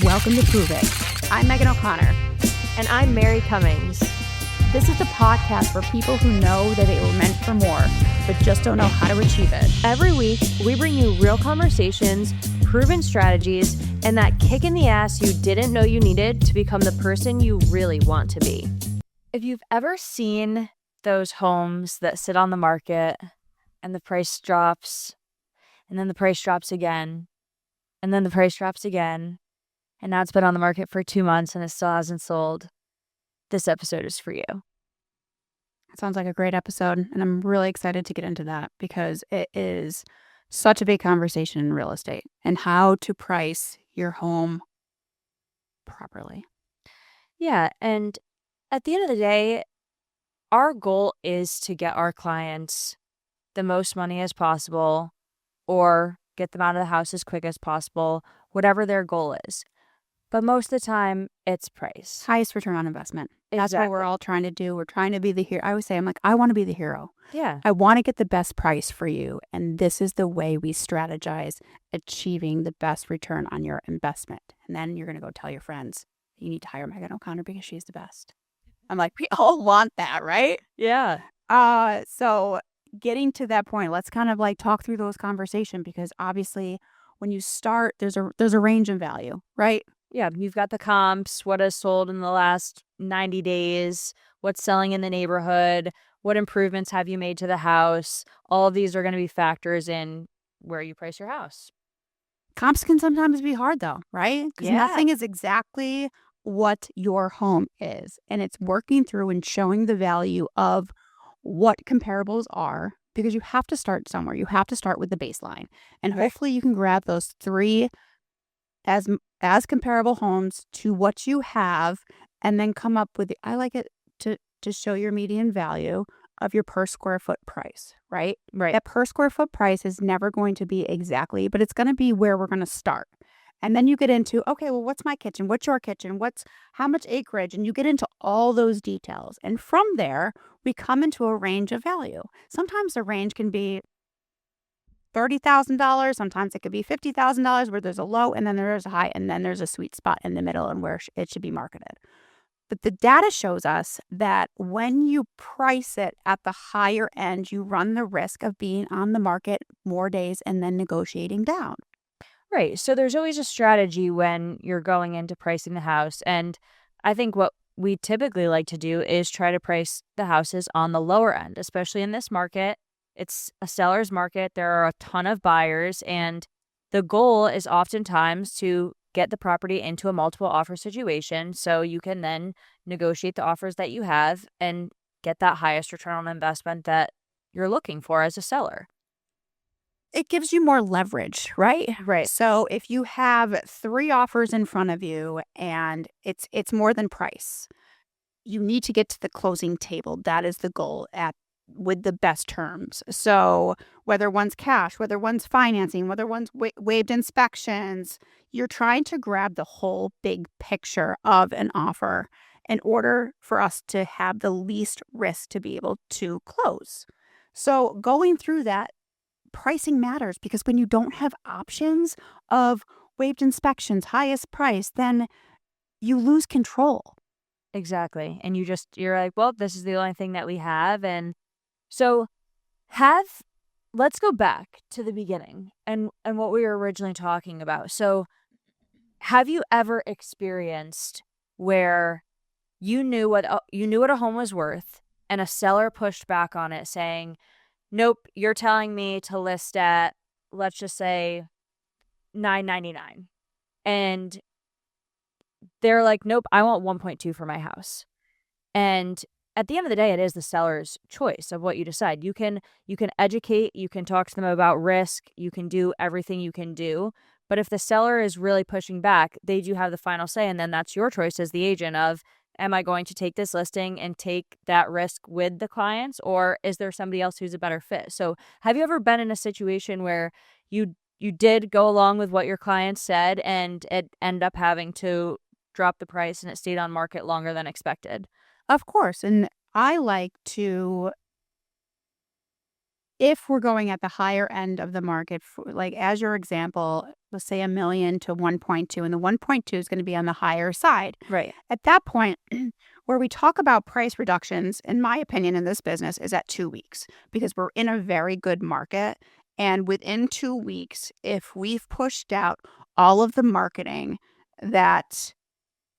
Welcome to Prove It. I'm Megan O'Connor. And I'm Mary Cummings. This is the podcast for people who know that they were meant for more, but just don't know how to achieve it. Every week, we bring you real conversations, proven strategies, and that kick in the ass you didn't know you needed to become the person you really want to be. If you've ever seen those homes that sit on the market and the price drops, and then the price drops again, and then the price drops again, and now it's been on the market for 2 months and it still hasn't sold, this episode is for you. It sounds like a great episode, and I'm really excited to get into that because it is such a big conversation in real estate and how to price your home properly. Yeah, and at the end of the day, our goal is to get our clients the most money as possible or get them out of the house as quick as possible, whatever their goal is. But most of the time, it's price. Highest return on investment. That's Exactly. what we're all trying to do. We're trying to be the hero. I always say, I want to be the hero. Yeah. I want to get the best price for you. And this is the way we strategize achieving the best return on your investment. And then you're going to go tell your friends, you need to hire Megan O'Connor because she's the best. I'm like, we all want that, right? Yeah. So getting to that point, let's kind of like talk through those conversations because obviously when you start, there's a range in value, right? Yeah, you've got the comps, what has sold in the last 90 days, what's selling in the neighborhood, what improvements have you made to the house. All of these are going to be factors in where you price your house. Comps can sometimes be hard though, right? Because nothing is exactly what your home is. And it's working through and showing the value of what comparables are because you have to start somewhere. You have to start with the baseline. And hopefully you can grab those three as comparable homes to what you have and then come up with I like it to show your median value of your per square foot price, right? Right. That per square foot price is never going to be exactly, but it's going to be where we're going to start. And then you get into, okay, well, what's my kitchen? What's your kitchen? How much acreage? And you get into all those details. And from there, we come into a range of value. Sometimes the range can be $30,000. Sometimes it could be $50,000 where there's a low and then there's a high and then there's a sweet spot in the middle and where it should be marketed. But the data shows us that when you price it at the higher end, you run the risk of being on the market more days and then negotiating down. Right. So there's always a strategy when you're going into pricing the house. And I think what we typically like to do is try to price the houses on the lower end, especially in this market. It's a seller's market. There are a ton of buyers, and the goal is oftentimes to get the property into a multiple offer situation so you can then negotiate the offers that you have and get that highest return on investment that you're looking for as a seller. It gives you more leverage, right? Right. So if you have 3 offers in front of you and it's more than price, you need to get to the closing table. That is the goal with the best terms. So whether one's cash, whether one's financing, whether one's waived inspections, you're trying to grab the whole big picture of an offer in order for us to have the least risk to be able to close. So going through that, pricing matters because when you don't have options of waived inspections, highest price, then you lose control. Exactly. And you're like, well, this is the only thing that we have. And so let's go back to the beginning and what we were originally talking about. So have you ever experienced where you knew what a home was worth and a seller pushed back on it saying, nope, you're telling me to list at, let's just say, $999. And they're like, nope, I want 1.2 for my house. And at the end of the day, it is the seller's choice of what you decide. You can educate, you can talk to them about risk, you can do everything you can do. But if the seller is really pushing back, they do have the final say. And then that's your choice as the agent of, am I going to take this listing and take that risk with the clients, or is there somebody else who's a better fit? So have you ever been in a situation where you did go along with what your client said and it ended up having to drop the price and it stayed on market longer than expected? Of course. And I like to if we're going at the higher end of the market, like as your example, let's say $1 million to 1.2, and the 1.2 is going to be on the higher side. Right. At that point, where we talk about price reductions, in my opinion, in this business, is at 2 weeks, because we're in a very good market. And within 2 weeks, if we've pushed out all of the marketing that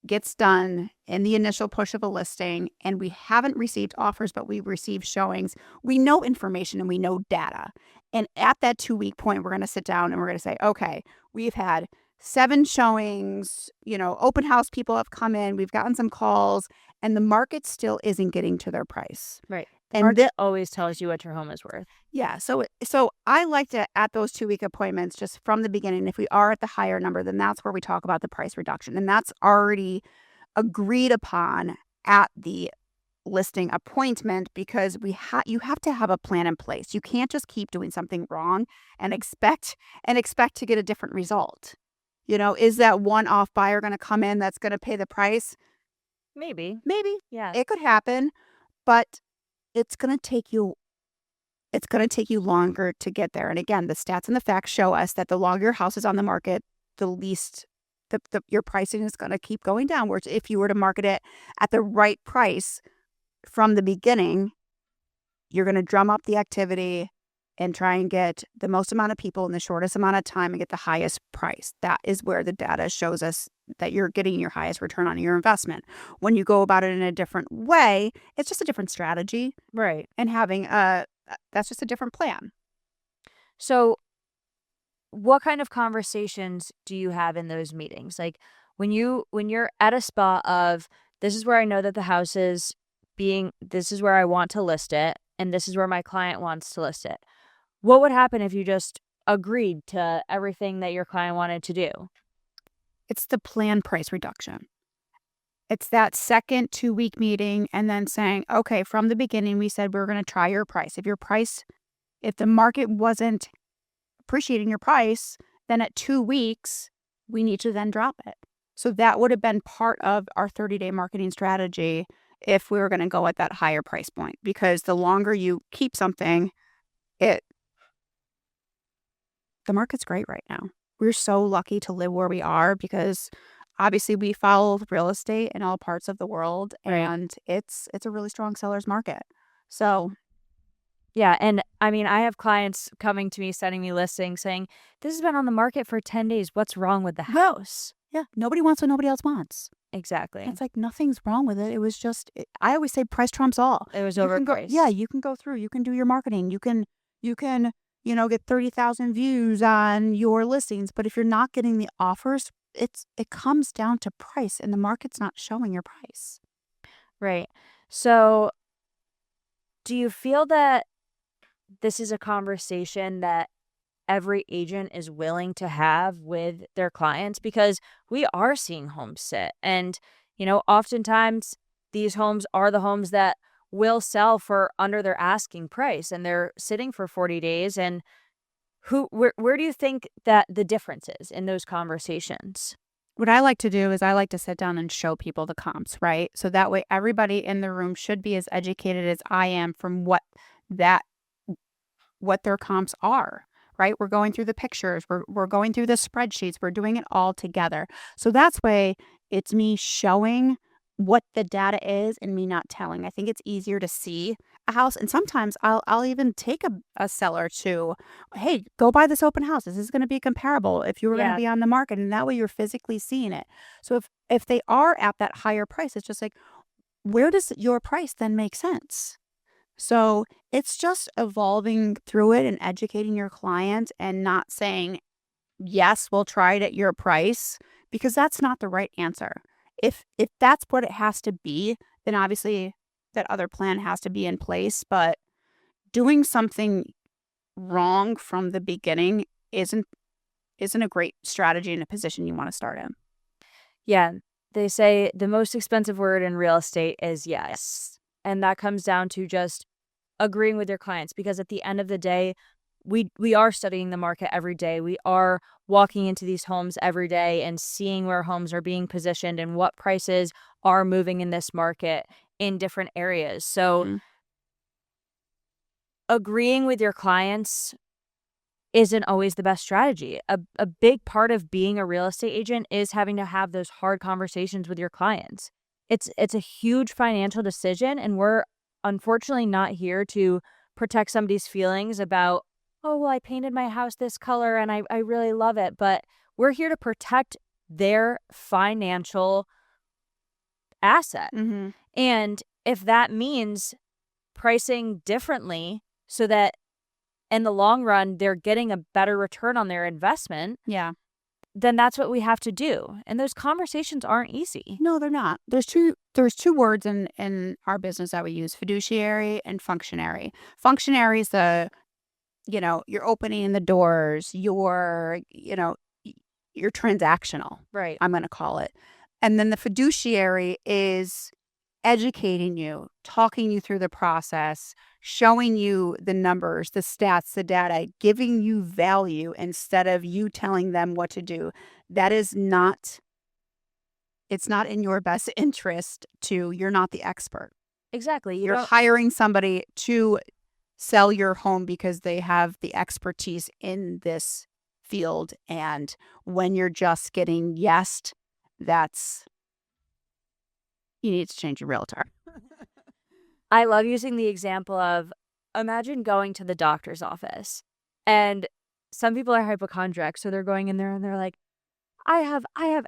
gets done in the initial push of a listing, and we haven't received offers, but we received showings, we know information and we know data. And at that 2-week point, we're going to sit down and we're going to say, okay, we've had 7 showings, open house people have come in, we've gotten some calls, and the market still isn't getting to their price. Right. The And market always tells you what your home is worth. yeah, so I like to, at those 2-week appointments, just from the beginning, if we are at the higher number, then that's where we talk about the price reduction. And that's already agreed upon at the listing appointment, because you have to have a plan in place. You can't just keep doing something wrong and expect to get a different result. Is that one-off buyer going to come in that's going to pay the price? Maybe. Yeah. It could happen, but it's going to take you longer to get there. And again, the stats and the facts show us that the longer your house is on the market, the least your pricing is going to keep going downwards. If you were to market it at the right price from the beginning, you're going to drum up the activity and try and get the most amount of people in the shortest amount of time and get the highest price. That is where the data shows us that you're getting your highest return on your investment. When you go about it in a different way, it's just a different strategy. Right. And that's just a different plan. So what kind of conversations do you have in those meetings? Like when you're at a spot of, this is where I know that the house is this is where I want to list it, and this is where my client wants to list it. What would happen if you just agreed to everything that your client wanted to do? It's the planned price reduction. It's that second 2-week meeting and then saying, okay, from the beginning, we said we were going to try your price. If the market wasn't appreciating your price, then at 2 weeks, we need to then drop it. So that would have been part of our 30-day marketing strategy if we were going to go at that higher price point, because the longer you keep something, the market's great right now. We're so lucky to live where we are, because obviously we follow real estate in all parts of the world, and it's a really strong seller's market. So yeah, and I mean, I have clients coming to me, sending me listings saying, this has been on the market for 10 days. What's wrong with the house? Yeah, nobody wants what nobody else wants. Exactly. It's like nothing's wrong with it. It was just, I always say price trumps all. It was overpriced. You can go through, you can do your marketing. You can, get 30,000 views on your listings. But if you're not getting the offers, it comes down to price, and the market's not showing your price. Right. So do you feel that this is a conversation that every agent is willing to have with their clients? Because we are seeing homes sit, and oftentimes these homes are the homes that will sell for under their asking price, and they're sitting for 40 days. And where do you think that the difference is in those conversations? What I like to do is I like to sit down and show people the comps, right? So that way everybody in the room should be as educated as I am from what their comps are, right? We're going through the pictures, we're going through the spreadsheets, we're doing it all together. So that's way it's me showing what the data is and me not telling. I think it's easier to see a house, and sometimes I'll even take a seller to, hey, go buy this open house. This is going to be comparable if you were going to be on the market, and that way you're physically seeing it. So if they are at that higher price, it's just like, where does your price then make sense? So it's just evolving through it and educating your client, and not saying, yes, we'll try it at your price, because that's not the right answer. If that's what it has to be, then obviously that other plan has to be in place. But doing something wrong from the beginning isn't a great strategy in a position you want to start in. Yeah, they say the most expensive word in real estate is yes. And that comes down to just agreeing with your clients, because at the end of the day, we are studying the market every day. We are walking into these homes every day and seeing where homes are being positioned and what prices are moving in this market in different areas. So agreeing with your clients isn't always the best strategy. A big part of being a real estate agent is having to have those hard conversations with your clients. It's a huge financial decision, and we're unfortunately not here to protect somebody's feelings about, oh, well, I painted my house this color and I really love it. But we're here to protect their financial asset. Mm-hmm. And if that means pricing differently so that in the long run, they're getting a better return on their investment, Yeah. then that's what we have to do. And those conversations aren't easy. No, they're not. There's two words in our business that we use: fiduciary and functionary. Functionary is you're opening the doors, you're transactional. Right. I'm going to call it. And then the fiduciary is educating you, talking you through the process, showing you the numbers, the stats, the data, giving you value instead of you telling them what to do. That is not, it's not in your best interest you're not the expert. Exactly. You're hiring somebody to sell your home because they have the expertise in this field. And when you're just getting yesed, you need to change your realtor. I love using the example of, imagine going to the doctor's office, and some people are hypochondriac, so they're going in there and they're like, I have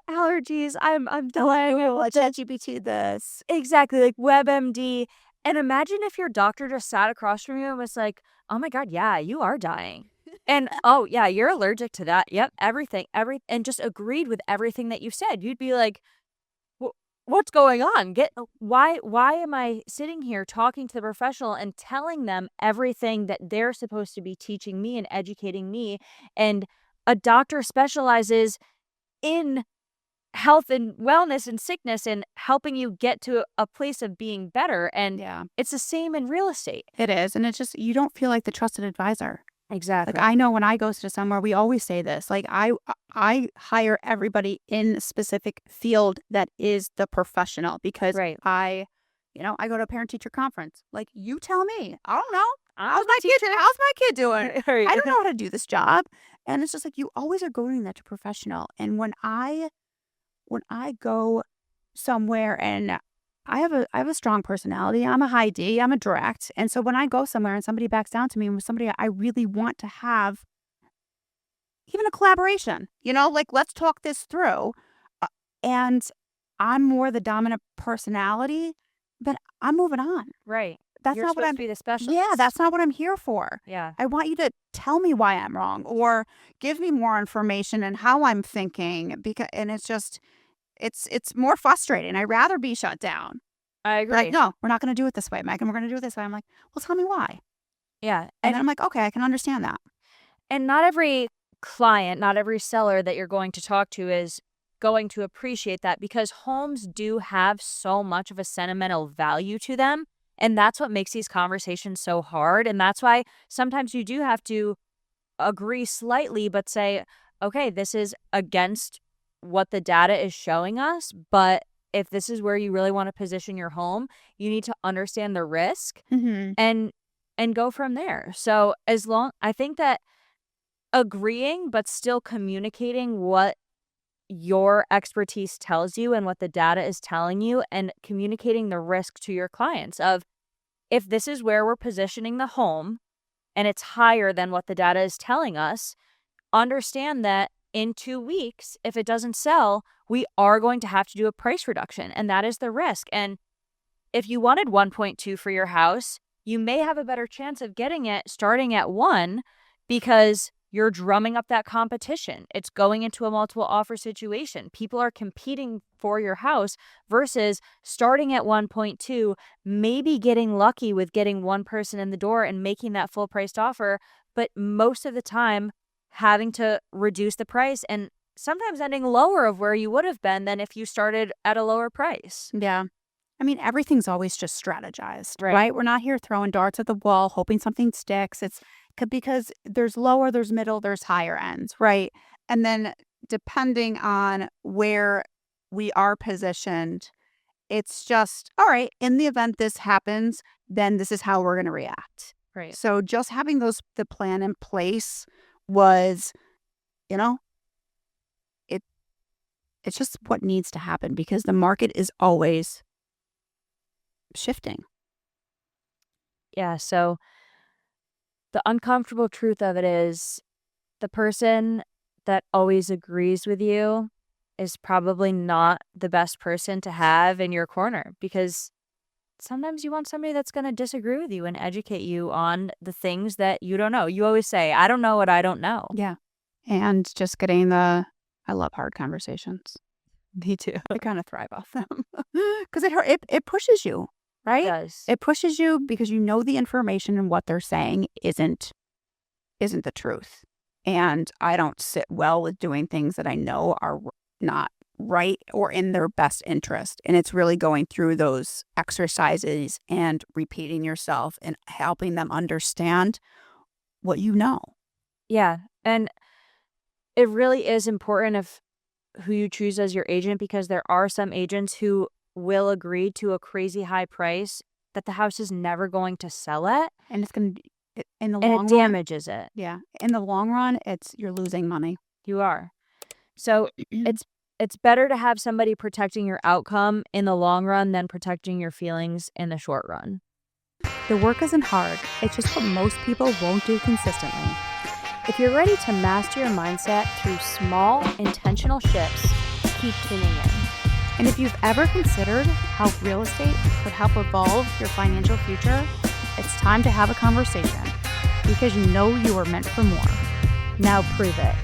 allergies. I'm dying. ChatGPT this. Exactly, like WebMD. And imagine if your doctor just sat across from you and was like, oh my God, yeah, you are dying. And oh yeah, you're allergic to that. Yep, everything, and just agreed with everything that you said. You'd be like, what's going on? Why am I sitting here talking to the professional and telling them everything that they're supposed to be teaching me and educating me? And a doctor specializes in health and wellness and sickness and helping you get to a place of being better. And it's the same in real estate. It is. And it's just, you don't feel like the trusted advisor. Exactly. Like, I know when I go to somewhere, we always say this, like, I hire everybody in a specific field that is the professional, because I go to a parent teacher conference. Like, you tell me, I don't know. How's my kid doing? I don't know how to do this job. And it's just like, you always are going that to professional. And when I go somewhere, and I have a strong personality. I'm a high D. I'm a direct. And so when I go somewhere and somebody backs down to me with somebody I really want to have even a collaboration, like, let's talk this through. And I'm more the dominant personality, but I'm moving on. Right. That's You're not what supposed I'm to be the specialist. Yeah, that's not what I'm here for. Yeah. I want you to tell me why I'm wrong, or give me more information and how I'm thinking, and it's just, it's more frustrating. I'd rather be shut down. I agree. Like, no, we're not going to do it this way, Megan. We're going to do it this way. I'm like, well, tell me why. Yeah. And then I'm like, okay, I can understand that. And not every client, not every seller that you're going to talk to is going to appreciate that, because homes do have so much of a sentimental value to them. And that's what makes these conversations so hard. And that's why sometimes you do have to agree slightly, but say, okay, this is against what the data is showing us. But if this is where you really want to position your home, you need to understand the risk and go from there. So I think that agreeing, but still communicating what your expertise tells you and what the data is telling you, and communicating the risk to your clients of, if this is where we're positioning the home and it's higher than what the data is telling us, understand that in 2 weeks, if it doesn't sell, we are going to have to do a price reduction, and that is the risk. And if you wanted 1.2 for your house, you may have a better chance of getting it starting at 1, because you're drumming up that competition. It's going into a multiple offer situation. People are competing for your house versus starting at 1.2, maybe getting lucky with getting one person in the door and making that full priced offer, but most of the time having to reduce the price and sometimes ending lower of where you would have been than if you started at a lower price. Yeah. I mean, everything's always just strategized, right? We're not here throwing darts at the wall, hoping something sticks. It's because there's lower, there's middle, there's higher ends, right? And then depending on where we are positioned, it's just, all right, in the event this happens, then this is how we're going to react, Right. So just having the plan in place was, you know, it's just what needs to happen because the market is always shifting. Yeah. So the uncomfortable truth of it is the person that always agrees with you is probably not the best person to have in your corner, because sometimes you want somebody that's going to disagree with you and educate you on the things that you don't know. You always say, I don't know what I don't know. Yeah. And just I love hard conversations. Me too. I kind of thrive off them because it pushes you, right? It does. It pushes you because you know the information and what they're saying isn't the truth. And I don't sit well with doing things that I know are not right or in their best interest. And it's really going through those exercises and repeating yourself and helping them understand what you know. Yeah. And it really is important of who you choose as your agent, because there are some agents who will agree to a crazy high price that the house is never going to sell at. And it's going to, in the And long it run, damages it. yeah. In the long run, you're losing money. You are. So it's better to have somebody protecting your outcome in the long run than protecting your feelings in the short run. The work isn't hard. It's just what most people won't do consistently. If you're ready to master your mindset through small, intentional shifts, keep tuning in. And if you've ever considered how real estate could help evolve your financial future, it's time to have a conversation because you know you are meant for more. Now prove it.